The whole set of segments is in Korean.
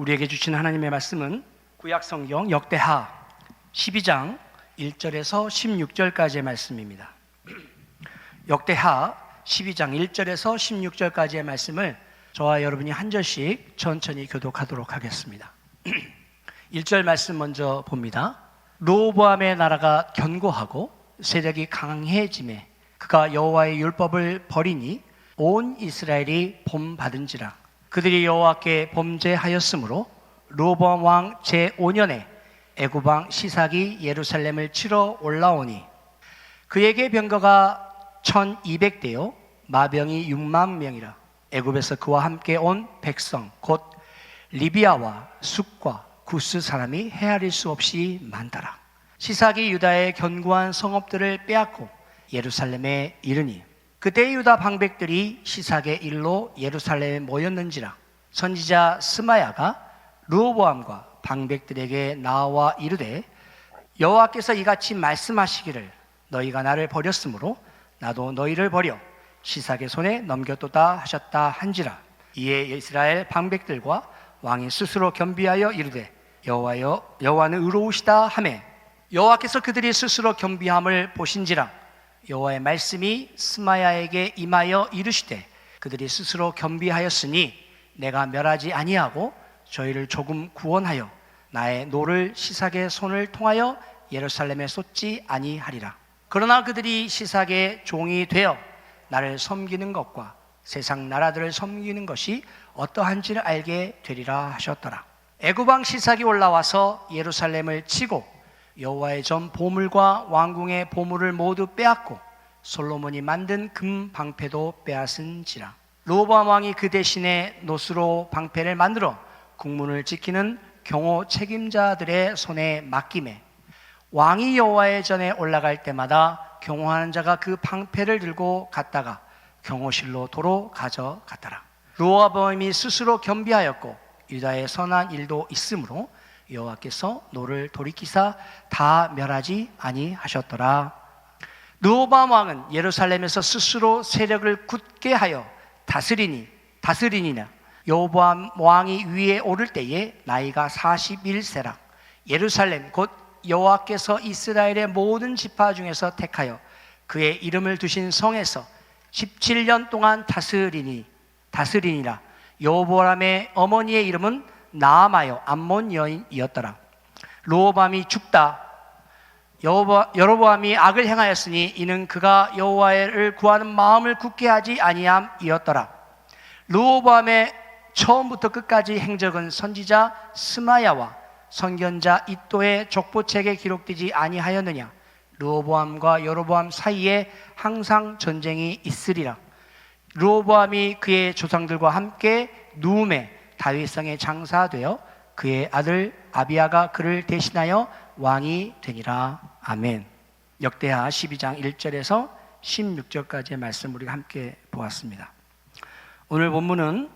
우리에게 주신 하나님의 말씀은 구약성경 역대하 12장 1절에서 16절까지의 말씀입니다. 역대하 12장 1절에서 16절까지의 말씀을 저와 여러분이 한 절씩 천천히 교독하도록 하겠습니다. 1절 말씀 먼저 봅니다. 르호보암의 나라가 견고하고 세력이 강해짐에 그가 여호와의 율법을 버리니 온 이스라엘이 본받은지라. 그들이 여호와께 범죄하였으므로 르호보암 왕 제5년에 애굽 왕 시삭이 예루살렘을 치러 올라오니 그에게 병거가 1200대요 마병이 6만 명이라. 애굽에서 그와 함께 온 백성 곧 리비아와 숫과 구스 사람이 헤아릴 수 없이 많더라. 시삭이 유다의 견고한 성읍들을 빼앗고 예루살렘에 이르니 그때 유다 방백들이 시삭의 일로 예루살렘에 모였는지라. 선지자 스마야가 르호보암과 방백들에게 나와 이르되 여호와께서 이같이 말씀하시기를 너희가 나를 버렸으므로 나도 너희를 버려 시삭의 손에 넘겼도다 하셨다 한지라. 이에 이스라엘 방백들과 왕이 스스로 겸비하여 이르되 여호와는 의로우시다 하매 여호와께서 그들이 스스로 겸비함을 보신지라. 여호와의 말씀이 스마야에게 임하여 이르시되 그들이 스스로 겸비하였으니 내가 멸하지 아니하고 저희를 조금 구원하여 나의 노를 시삭의 손을 통하여 예루살렘에 쏟지 아니하리라. 그러나 그들이 시삭의 종이 되어 나를 섬기는 것과 세상 나라들을 섬기는 것이 어떠한지를 알게 되리라 하셨더라. 애굽 왕 시삭이 올라와서 예루살렘을 치고 여호와의 전 보물과 왕궁의 보물을 모두 빼앗고 솔로몬이 만든 금 방패도 빼앗은지라. 르호보암 왕이 그 대신에 노스로 방패를 만들어 국문을 지키는 경호 책임자들의 손에 맡김에 왕이 여호와의 전에 올라갈 때마다 경호하는 자가 그 방패를 들고 갔다가 경호실로 도로 가져갔더라. 르호보암이 스스로 겸비하였고 유다의 선한 일도 있으므로 여호와께서 노를 돌이키사 다 멸하지 아니하셨더라. 르호보암 왕은 예루살렘에서 스스로 세력을 굳게 하여 다스리니나 여호보암 왕이 위에 오를 때에 나이가 41세라. 예루살렘 곧 여호와께서 이스라엘의 모든 지파 중에서 택하여 그의 이름을 두신 성에서 17년 동안 다스리니라. 여호보암의 어머니의 이름은 나아마요 암몬 여인이었더라. 르호보암이 죽다 여로보암이 악을 행하였으니 이는 그가 여호와를 구하는 마음을 굳게 하지 아니함이었더라. 르호보암의 처음부터 끝까지 행적은 선지자 스마야와 선견자 이도의 족보책에 기록되지 아니하였느냐. 르호보암과 여로보암 사이에 항상 전쟁이 있으리라. 르호보암이 그의 조상들과 함께 누움에 다윗성에 장사되어 그의 아들 아비야가 그를 대신하여 왕이 되니라. 아멘. 역대하 12장 1절에서 16절까지의 말씀 우리가 함께 보았습니다. 오늘 본문은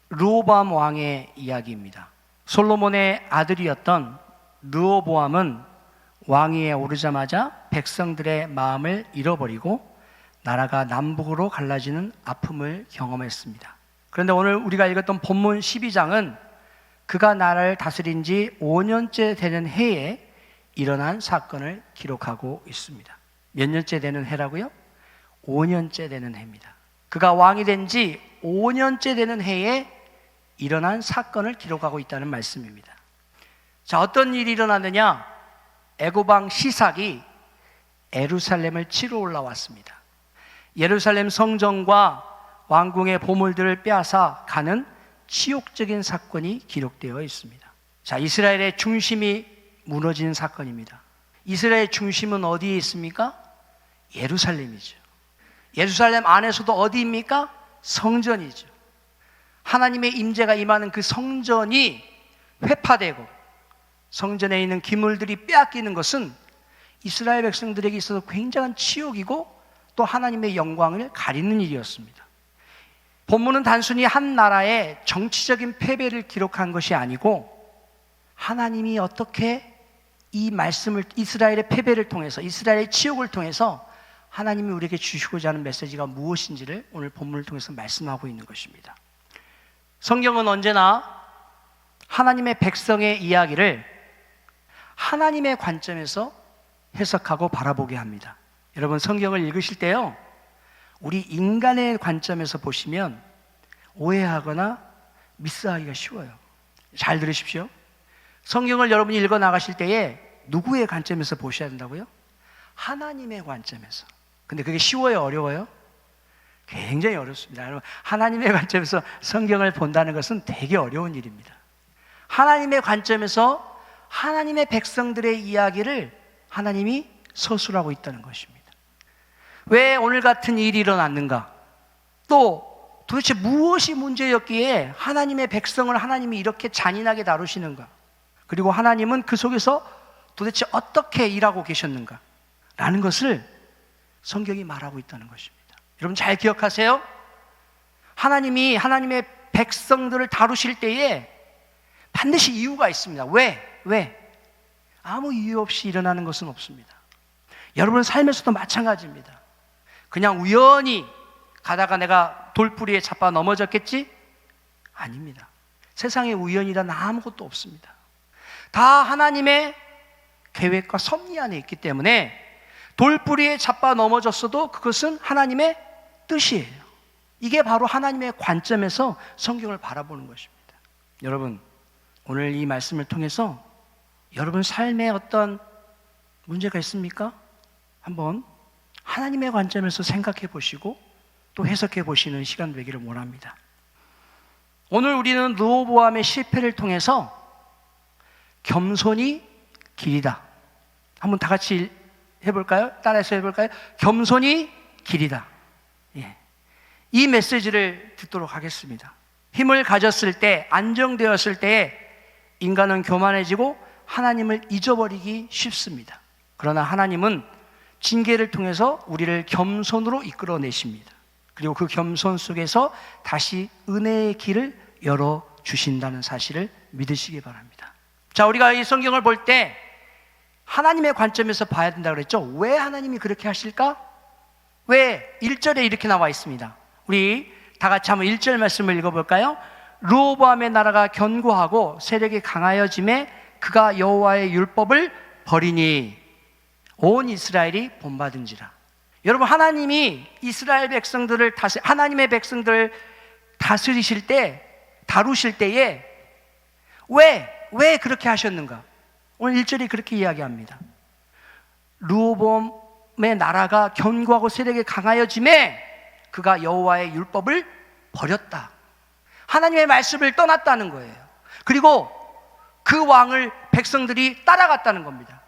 르호보암 왕의 이야기입니다. 솔로몬의 아들이었던 르호보암은 왕위에 오르자마자 백성들의 마음을 잃어버리고 나라가 남북으로 갈라지는 아픔을 경험했습니다. 그런데 오늘 우리가 읽었던 본문 12장은 그가 나라를 다스린 지 5년째 되는 해에 일어난 사건을 기록하고 있습니다. 몇 년째 되는 해라고요? 5년째 되는 해입니다. 그가 왕이 된 지 5년째 되는 해에 일어난 사건을 기록하고 있다는 말씀입니다. 자, 어떤 일이 일어났느냐? 애굽 왕 시삭이 예루살렘을 치러 올라왔습니다. 예루살렘 성전과 왕궁의 보물들을 빼앗아 가는 치욕적인 사건이 기록되어 있습니다. 자, 이스라엘의 중심이 무너진 사건입니다. 이스라엘의 중심은 어디에 있습니까? 예루살렘이죠. 예루살렘 안에서도 어디입니까? 성전이죠. 하나님의 임재가 임하는 그 성전이 회파되고 성전에 있는 기물들이 빼앗기는 것은 이스라엘 백성들에게 있어서 굉장한 치욕이고 또 하나님의 영광을 가리는 일이었습니다. 본문은 단순히 한 나라의 정치적인 패배를 기록한 것이 아니고 하나님이 어떻게 이 말씀을 이스라엘의 패배를 통해서 이스라엘의 치욕을 통해서 하나님이 우리에게 주시고자 하는 메시지가 무엇인지를 오늘 본문을 통해서 말씀하고 있는 것입니다. 성경은 언제나 하나님의 백성의 이야기를 하나님의 관점에서 해석하고 바라보게 합니다. 여러분 성경을 읽으실 때요, 우리 인간의 관점에서 보시면 오해하거나 미스하기가 쉬워요. 잘 들으십시오. 성경을 여러분이 읽어 나가실 때에 누구의 관점에서 보셔야 된다고요? 하나님의 관점에서. 근데 그게 쉬워요, 어려워요? 굉장히 어렵습니다. 여러분, 하나님의 관점에서 성경을 본다는 것은 되게 어려운 일입니다. 하나님의 관점에서 하나님의 백성들의 이야기를 하나님이 서술하고 있다는 것입니다. 왜 오늘 같은 일이 일어났는가? 또 도대체 무엇이 문제였기에 하나님의 백성을 하나님이 이렇게 잔인하게 다루시는가? 그리고 하나님은 그 속에서 도대체 어떻게 일하고 계셨는가? 라는 것을 성경이 말하고 있다는 것입니다. 여러분 잘 기억하세요. 하나님이 하나님의 백성들을 다루실 때에 반드시 이유가 있습니다. 왜? 아무 이유 없이 일어나는 것은 없습니다. 여러분 삶에서도 마찬가지입니다. 그냥 우연히 가다가 내가 돌뿌리에 자빠 넘어졌겠지? 아닙니다. 세상에 우연이란 아무것도 없습니다. 다 하나님의 계획과 섭리 안에 있기 때문에 돌뿌리에 자빠 넘어졌어도 그것은 하나님의 뜻이에요. 이게 바로 하나님의 관점에서 성경을 바라보는 것입니다. 여러분, 오늘 이 말씀을 통해서 여러분 삶에 어떤 문제가 있습니까? 한번 하나님의 관점에서 생각해 보시고 또 해석해 보시는 시간 되기를 원합니다. 오늘 우리는 르호보암의 실패를 통해서 겸손이 길이다. 한번 다 같이 해볼까요? 따라서 해볼까요? 겸손이 길이다. 예. 이 메시지를 듣도록 하겠습니다. 힘을 가졌을 때, 안정되었을 때에 인간은 교만해지고 하나님을 잊어버리기 쉽습니다. 그러나 하나님은 징계를 통해서 우리를 겸손으로 이끌어내십니다. 그리고 그 겸손 속에서 다시 은혜의 길을 열어주신다는 사실을 믿으시기 바랍니다. 자, 우리가 이 성경을 볼 때 하나님의 관점에서 봐야 된다고 그랬죠. 왜 하나님이 그렇게 하실까? 왜? 1절에 이렇게 나와 있습니다. 우리 다 같이 한번 1절 말씀을 읽어볼까요? 르호보암의 나라가 견고하고 세력이 강하여짐에 그가 여호와의 율법을 버리니 온 이스라엘이 본받은지라. 여러분, 하나님이 이스라엘 백성들을 하나님의 백성들을 다스리실 때, 다루실 때에 왜 그렇게 하셨는가? 오늘 1절이 그렇게 이야기합니다. 르호보암의 나라가 견고하고 세력이 강하여짐에 그가 여호와의 율법을 버렸다. 하나님의 말씀을 떠났다는 거예요. 그리고 그 왕을 백성들이 따라갔다는 겁니다.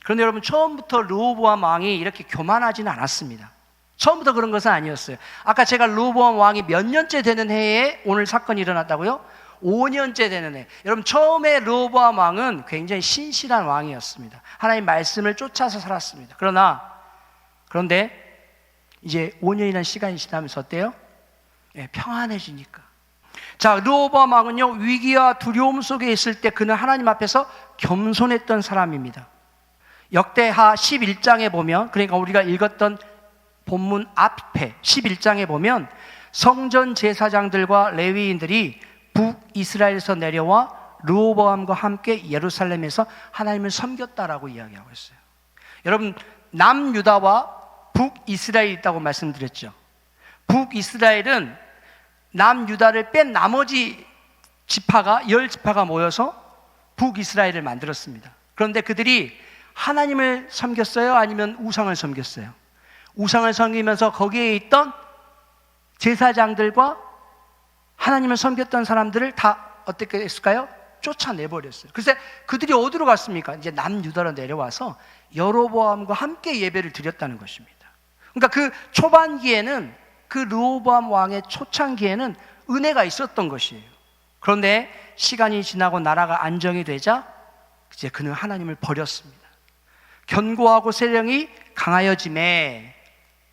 그런데 여러분, 처음부터 르호보암 왕이 이렇게 교만하지는 않았습니다. 처음부터 그런 것은 아니었어요. 아까 제가 르호보암 왕이 몇 년째 되는 해에 오늘 사건이 일어났다고요? 5년째 되는 해. 여러분, 처음에 르호보암 왕은 굉장히 신실한 왕이었습니다. 하나님 말씀을 쫓아서 살았습니다. 그런데 이제 5년이라는 시간이 지나면서 어때요? 평안해지니까. 자, 르호보암 왕은요, 위기와 두려움 속에 있을 때 그는 하나님 앞에서 겸손했던 사람입니다. 역대하 11장에 보면, 그러니까 우리가 읽었던 본문 앞에 11장에 보면 성전 제사장들과 레위인들이 북이스라엘에서 내려와 르호보암과 함께 예루살렘에서 하나님을 섬겼다라고 이야기하고 있어요. 여러분, 남유다와 북이스라엘이 있다고 말씀드렸죠. 북이스라엘은 남유다를 뺀 나머지 지파가 10지파가 모여서 북이스라엘을 만들었습니다. 그런데 그들이 하나님을 섬겼어요? 아니면 우상을 섬겼어요? 우상을 섬기면서 거기에 있던 제사장들과 하나님을 섬겼던 사람들을 다 어떻게 했을까요? 쫓아내버렸어요. 그래서 그들이 어디로 갔습니까? 이제 남유다로 내려와서 여로보암과 함께 예배를 드렸다는 것입니다. 그러니까 그 초반기에는, 그 르호보암 왕의 초창기에는 은혜가 있었던 것이에요. 그런데 시간이 지나고 나라가 안정이 되자 이제 그는 하나님을 버렸습니다. 견고하고 세력이 강하여짐에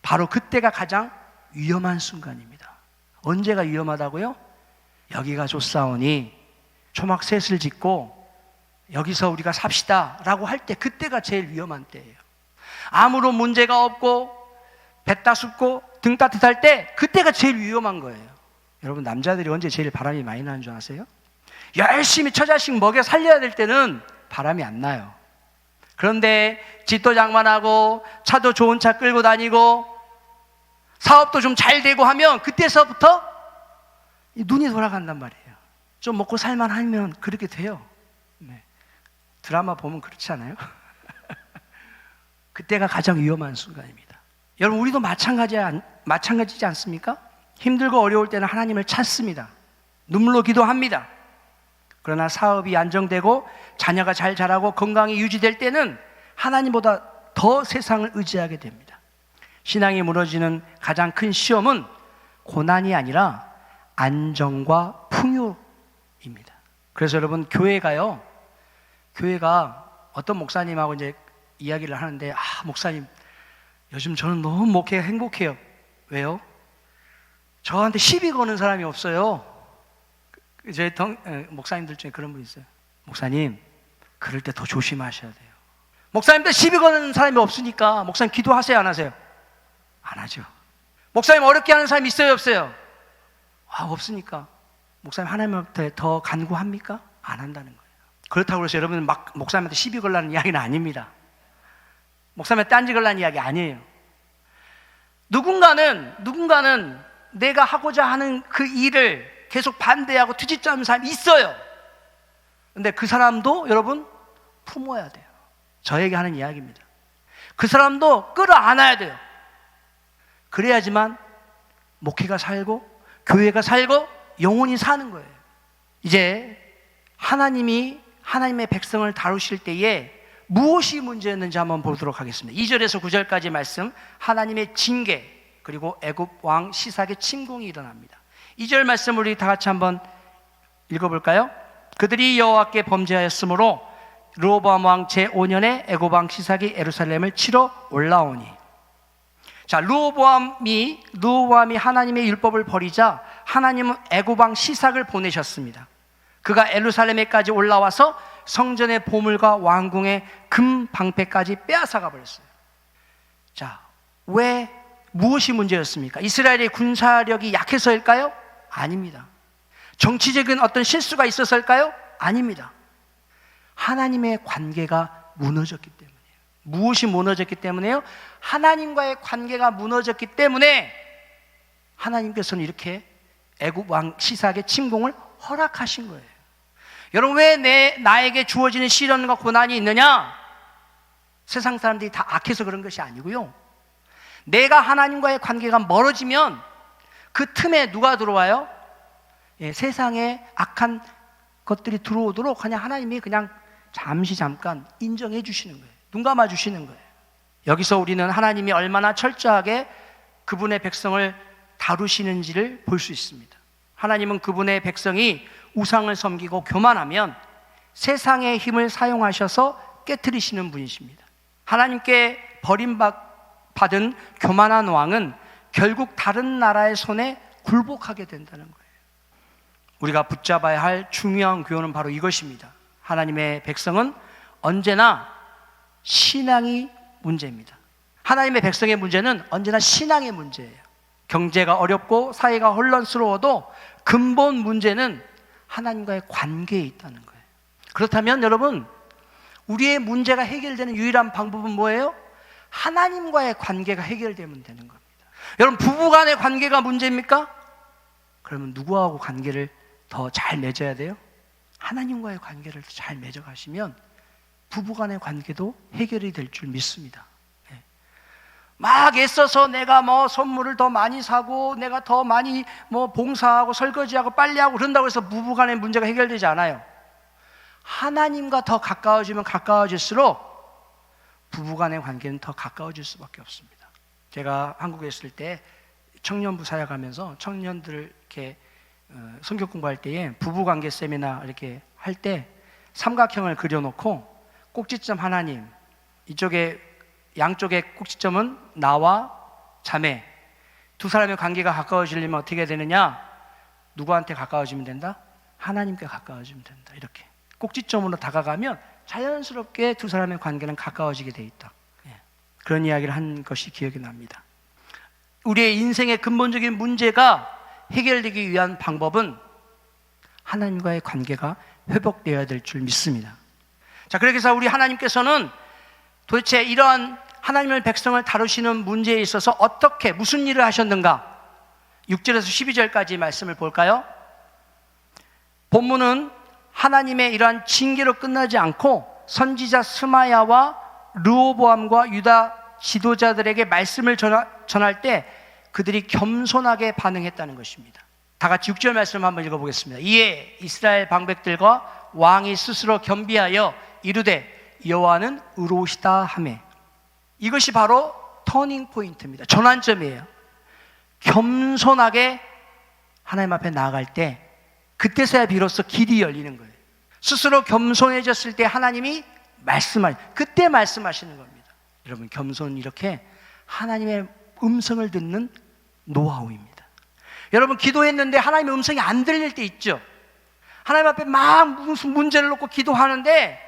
바로 그때가 가장 위험한 순간입니다. 언제가 위험하다고요? 여기가 좋사오니 초막셋을 짓고 여기서 우리가 삽시다 라고 할 때, 그때가 제일 위험한 때예요. 아무런 문제가 없고 배 따숩고 등 따뜻할 때, 그때가 제일 위험한 거예요. 여러분, 남자들이 언제 제일 바람이 많이 나는 줄 아세요? 열심히 처자식 먹여 살려야 될 때는 바람이 안 나요. 그런데 집도 장만하고 차도 좋은 차 끌고 다니고 사업도 좀 잘 되고 하면 그때서부터 눈이 돌아간단 말이에요. 좀 먹고 살만하면 그렇게 돼요. 네. 드라마 보면 그렇지 않아요? 그때가 가장 위험한 순간입니다. 여러분, 우리도 마찬가지지 않습니까? 힘들고 어려울 때는 하나님을 찾습니다. 눈물로 기도합니다. 그러나 사업이 안정되고 자녀가 잘 자라고 건강이 유지될 때는 하나님보다 더 세상을 의지하게 됩니다. 신앙이 무너지는 가장 큰 시험은 고난이 아니라 안정과 풍요입니다. 그래서 여러분, 교회가 어떤 목사님하고 이제 이야기를 하는데, 목사님, 요즘 저는 너무 목회가 행복해요. 왜요? 저한테 시비 거는 사람이 없어요. 저희 목사님들 중에 그런 분 있어요. 목사님, 그럴 때 더 조심하셔야 돼요. 목사님들 시비 거는 사람이 없으니까 목사님 기도하세요, 안 하세요? 안 하죠. 목사님 어렵게 하는 사람이 있어요, 없어요? 없으니까 목사님 하나님한테 더 간구합니까? 안 한다는 거예요. 그렇다고 해서 여러분 막 목사님한테 시비 걸라는 이야기는 아닙니다. 목사님한테 딴지 걸라는 이야기 아니에요. 누군가는 내가 하고자 하는 그 일을 계속 반대하고 트집잡는 사람이 있어요. 근데 그 사람도 여러분 품어야 돼요. 저에게 하는 이야기입니다. 그 사람도 끌어안아야 돼요. 그래야지만 목회가 살고 교회가 살고 영혼이 사는 거예요. 이제 하나님의 백성을 다루실 때에 무엇이 문제였는지 한번 보도록 하겠습니다. 2절에서 9절까지 말씀, 하나님의 징계 그리고 애굽 왕 시삭의 침공이 일어납니다. 2절 말씀 우리 다 같이 한번 읽어볼까요? 그들이 여호와께 범죄하였으므로 르호보암 왕 제5년에 애굽 왕 시삭이 예루살렘을 치러 올라오니. 자, 르호보암이 하나님의 율법을 버리자 하나님은 애굽 왕 시삭을 보내셨습니다. 그가 예루살렘에까지 올라와서 성전의 보물과 왕궁의 금 방패까지 빼앗아가 버렸어요. 자, 무엇이 문제였습니까? 이스라엘의 군사력이 약해서일까요? 아닙니다. 정치적인 어떤 실수가 있어서일까요? 아닙니다. 하나님의 관계가 무너졌기 때문이에요. 무엇이 무너졌기 때문에요? 하나님과의 관계가 무너졌기 때문에 하나님께서는 이렇게 애굽 왕 시삭의 침공을 허락하신 거예요. 여러분, 왜 나에게 주어지는 시련과 고난이 있느냐? 세상 사람들이 다 악해서 그런 것이 아니고요, 내가 하나님과의 관계가 멀어지면 그 틈에 누가 들어와요? 세상에 악한 것들이 들어오도록 그냥 하나님이 그냥 잠깐 인정해 주시는 거예요. 눈 감아 주시는 거예요. 여기서 우리는 하나님이 얼마나 철저하게 그분의 백성을 다루시는지를 볼 수 있습니다. 하나님은 그분의 백성이 우상을 섬기고 교만하면 세상의 힘을 사용하셔서 깨트리시는 분이십니다. 하나님께 버림받은 교만한 왕은 결국 다른 나라의 손에 굴복하게 된다는 거예요. 우리가 붙잡아야 할 중요한 교훈은 바로 이것입니다. 하나님의 백성은 언제나 신앙이 문제입니다. 하나님의 백성의 문제는 언제나 신앙의 문제예요. 경제가 어렵고 사회가 혼란스러워도 근본 문제는 하나님과의 관계에 있다는 거예요. 그렇다면 여러분, 우리의 문제가 해결되는 유일한 방법은 뭐예요? 하나님과의 관계가 해결되면 되는 겁니다. 여러분, 부부 간의 관계가 문제입니까? 그러면 누구하고 관계를 더 잘 맺어야 돼요? 하나님과의 관계를 잘 맺어가시면 부부 간의 관계도 해결이 될 줄 믿습니다. 막 애써서 내가 선물을 더 많이 사고 내가 더 많이 봉사하고 설거지하고 빨래하고 그런다고 해서 부부 간의 문제가 해결되지 않아요. 하나님과 더 가까워지면 가까워질수록 부부 간의 관계는 더 가까워질 수밖에 없습니다. 제가 한국에 있을 때 청년부 사역하면서 청년들 이렇게 성경 공부할 때에 부부 관계 세미나 이렇게 할 때 삼각형을 그려놓고 꼭지점 하나님, 이쪽에 양쪽의 꼭지점은 나와 자매, 두 사람의 관계가 가까워지려면 어떻게 되느냐? 누구한테 가까워지면 된다? 하나님께 가까워지면 된다. 이렇게 꼭지점으로 다가가면 자연스럽게 두 사람의 관계는 가까워지게 돼 있다. 그런 이야기를 한 것이 기억이 납니다. 우리의 인생의 근본적인 문제가 해결되기 위한 방법은 하나님과의 관계가 회복되어야 될 줄 믿습니다. 자, 그렇게 해서 우리 하나님께서는 도대체 이러한 하나님의 백성을 다루시는 문제에 있어서 어떻게 무슨 일을 하셨는가? 6절에서 12절까지 말씀을 볼까요? 본문은 하나님의 이러한 징계로 끝나지 않고 선지자 스마야와 르호보암과 유다 지도자들에게 말씀을 전할 때 그들이 겸손하게 반응했다는 것입니다. 다 같이 6절 말씀 한번 읽어보겠습니다. 이에 이스라엘 방백들과 왕이 스스로 겸비하여 이르되 여호와는 의로우시다 하매. 이것이 바로 터닝 포인트입니다. 전환점이에요. 겸손하게 하나님 앞에 나아갈 때 그때서야 비로소 길이 열리는 거예요. 스스로 겸손해졌을 때 하나님이 그때 말씀하시는 겁니다. 여러분, 겸손은 이렇게 하나님의 음성을 듣는 노하우입니다. 여러분, 기도했는데 하나님의 음성이 안 들릴 때 있죠. 하나님 앞에 막 무슨 문제를 놓고 기도하는데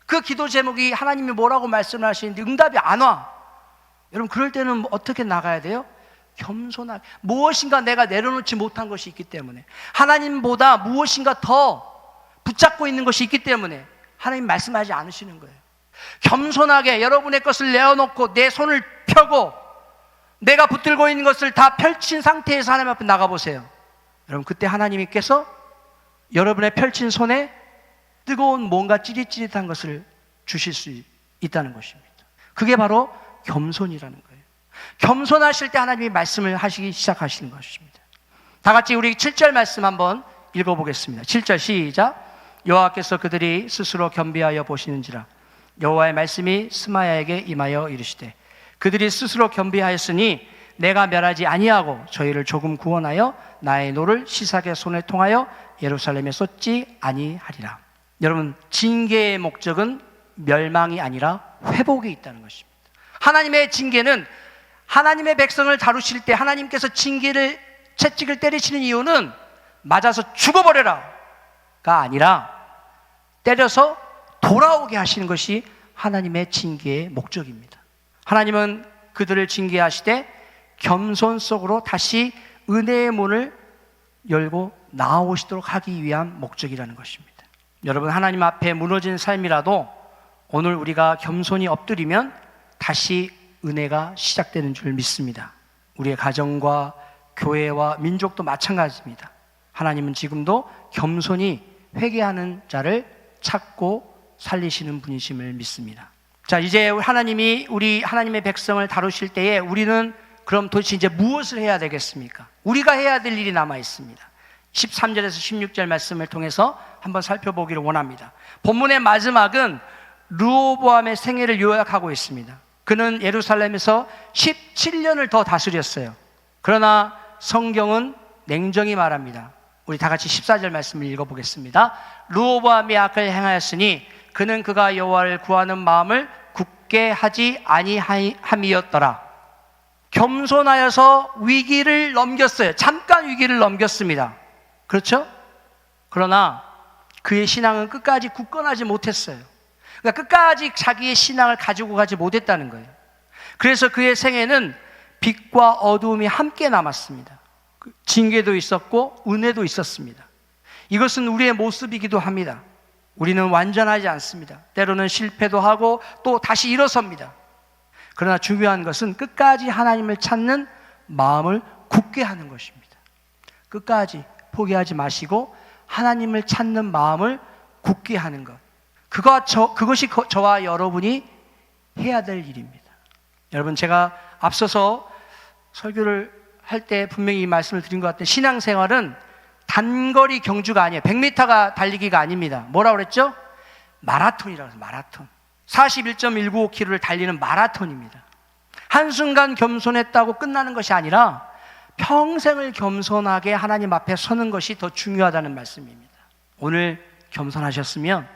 그 기도 제목이 하나님이 뭐라고 말씀을 하시는데 응답이 안 와. 여러분, 그럴 때는 어떻게 나가야 돼요? 겸손하게. 무엇인가 내가 내려놓지 못한 것이 있기 때문에, 하나님보다 무엇인가 더 붙잡고 있는 것이 있기 때문에 하나님 말씀하지 않으시는 거예요. 겸손하게 여러분의 것을 내어놓고 내 손을 펴고 내가 붙들고 있는 것을 다 펼친 상태에서 하나님 앞에 나가보세요. 여러분, 그때 하나님께서 여러분의 펼친 손에 뜨거운 뭔가 찌릿찌릿한 것을 주실 수 있다는 것입니다. 그게 바로 겸손이라는 거예요. 겸손하실 때 하나님이 말씀을 하시기 시작하시는 것입니다. 다 같이 우리 7절 말씀 한번 읽어보겠습니다. 7절 시작. 여호와께서 그들이 스스로 겸비하여 보시는지라 여호와의 말씀이 스마야에게 임하여 이르시되 그들이 스스로 겸비하였으니 내가 멸하지 아니하고 저희를 조금 구원하여 나의 노를 시삭의 손에 통하여 예루살렘에 쏟지 아니하리라. 여러분, 징계의 목적은 멸망이 아니라 회복이 있다는 것입니다. 하나님의 징계는 하나님의 백성을 다루실 때 하나님께서 채찍을 때리시는 이유는 맞아서 죽어버려라가 아니라 때려서 돌아오게 하시는 것이 하나님의 징계의 목적입니다. 하나님은 그들을 징계하시되 겸손 속으로 다시 은혜의 문을 열고 나오시도록 하기 위한 목적이라는 것입니다. 여러분, 하나님 앞에 무너진 삶이라도 오늘 우리가 겸손히 엎드리면 다시 은혜가 시작되는 줄 믿습니다. 우리의 가정과 교회와 민족도 마찬가지입니다. 하나님은 지금도 겸손히 회개하는 자를 찾고 살리시는 분이심을 믿습니다. 자, 이제 하나님이 우리 하나님의 백성을 다루실 때에 우리는 그럼 도대체 이제 무엇을 해야 되겠습니까? 우리가 해야 될 일이 남아 있습니다. 13절에서 16절 말씀을 통해서 한번 살펴보기를 원합니다. 본문의 마지막은 르호보암의 생애를 요약하고 있습니다. 그는 예루살렘에서 17년을 더 다스렸어요. 그러나 성경은 냉정히 말합니다. 우리 다 같이 14절 말씀을 읽어보겠습니다. 르호보암이 악을 행하였으니 그는 그가 여호와를 구하는 마음을 굳게 하지 아니함이었더라. 겸손하여서 위기를 넘겼어요. 잠깐 위기를 넘겼습니다. 그렇죠? 그러나 그의 신앙은 끝까지 굳건하지 못했어요. 그러니까 끝까지 자기의 신앙을 가지고 가지 못했다는 거예요. 그래서 그의 생애는 빛과 어두움이 함께 남았습니다. 징계도 있었고 은혜도 있었습니다. 이것은 우리의 모습이기도 합니다. 우리는 완전하지 않습니다. 때로는 실패도 하고 또 다시 일어섭니다. 그러나 중요한 것은 끝까지 하나님을 찾는 마음을 굳게 하는 것입니다. 끝까지 포기하지 마시고 하나님을 찾는 마음을 굳게 하는 것, 그것이 저와 여러분이 해야 될 일입니다. 여러분, 제가 앞서서 설교를 할 때 분명히 이 말씀을 드린 것 같아요. 신앙생활은 단거리 경주가 아니에요. 100m가 달리기가 아닙니다. 뭐라고 그랬죠? 마라톤이라고 해서 마라톤. 41.195km를 달리는 마라톤입니다. 한순간 겸손했다고 끝나는 것이 아니라 평생을 겸손하게 하나님 앞에 서는 것이 더 중요하다는 말씀입니다. 오늘 겸손하셨으면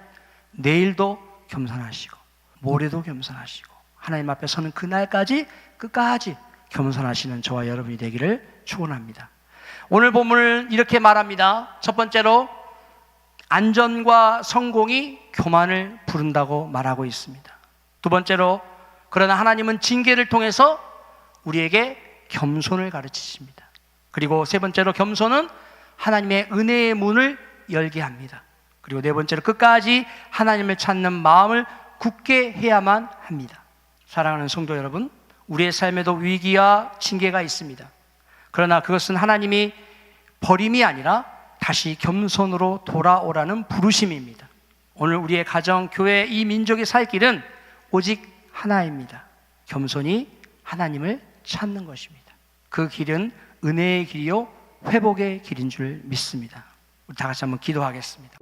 내일도 겸손하시고 모레도 겸손하시고 하나님 앞에 서는 그날까지 끝까지 겸손하시는 저와 여러분이 되기를 축원합니다. 오늘 본문을 이렇게 말합니다. 첫 번째로 안전과 성공이 교만을 부른다고 말하고 있습니다. 두 번째로 그러나 하나님은 징계를 통해서 우리에게 겸손을 가르치십니다. 그리고 세 번째로 겸손은 하나님의 은혜의 문을 열게 합니다. 그리고 네 번째로 끝까지 하나님을 찾는 마음을 굳게 해야만 합니다. 사랑하는 성도 여러분, 우리의 삶에도 위기와 징계가 있습니다. 그러나 그것은 하나님이 버림이 아니라 다시 겸손으로 돌아오라는 부르심입니다. 오늘 우리의 가정, 교회, 이 민족이 살 길은 오직 하나입니다. 겸손히 하나님을 찾는 것입니다. 그 길은 은혜의 길이요 회복의 길인 줄 믿습니다. 우리 다 같이 한번 기도하겠습니다.